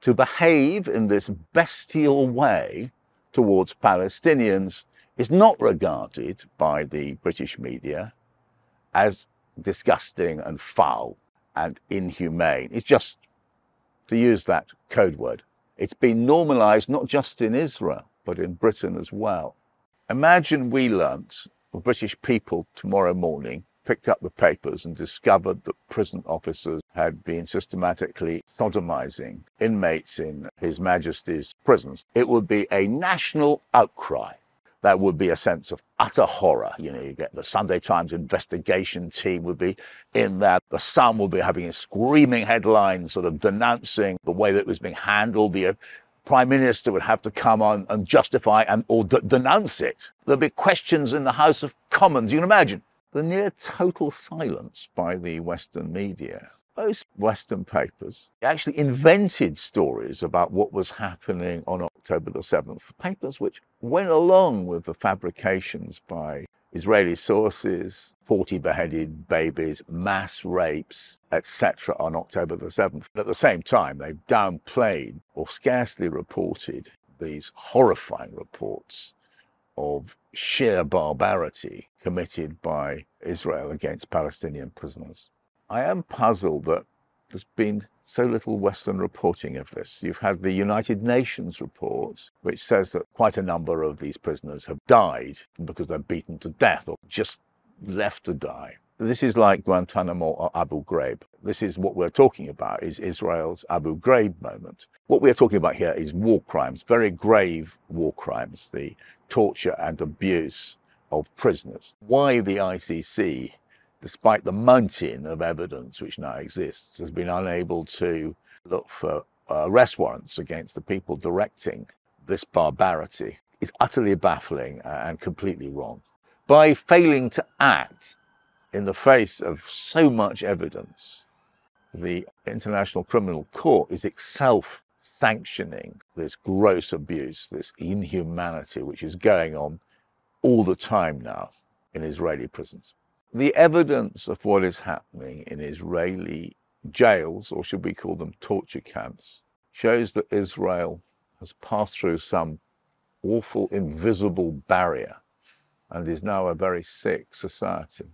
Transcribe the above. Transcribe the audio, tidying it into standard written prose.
To behave in this bestial way towards Palestinians is not regarded by the British media as disgusting and foul and inhumane. It's just, to use that code word, it's been normalised not just in Israel, but in Britain as well. Imagine we learnt, the British people tomorrow morning picked up the papers and discovered that prison officers had been systematically sodomizing inmates in His Majesty's prisons. It would be a national outcry. There would be a sense of utter horror. You know, you get the Sunday Times investigation team would be in there. The Sun would be having a screaming headline sort of denouncing the way that it was being handled. The Prime Minister would have to come on and justify or denounce it. There'd be questions in the House of Commons. You can imagine the near total silence by the Western media. Most Western papers actually invented stories about what was happening on October the 7th. Papers which went along with the fabrications by Israeli sources, 40 beheaded babies, mass rapes, etc. on October the 7th. At the same time, they downplayed or scarcely reported these horrifying reports of sheer barbarity committed by Israel against Palestinian prisoners. I am puzzled that there's been so little Western reporting of this. You've had the United Nations report, which says that quite a number of these prisoners have died because they're beaten to death or just left to die. This is like Guantanamo or Abu Ghraib. This is what we're talking about, is Israel's Abu Ghraib moment. What we're talking about here is war crimes, very grave war crimes, the torture and abuse of prisoners. Why the ICC, despite the mountain of evidence which now exists, has been unable to look for arrest warrants against the people directing this barbarity is utterly baffling and completely wrong. By failing to act in the face of so much evidence, the International Criminal Court is itself sanctioning this gross abuse, this inhumanity which is going on all the time now in Israeli prisons. The evidence of what is happening in Israeli jails, or should we call them torture camps, shows that Israel has passed through some awful invisible barrier and is now a very sick society.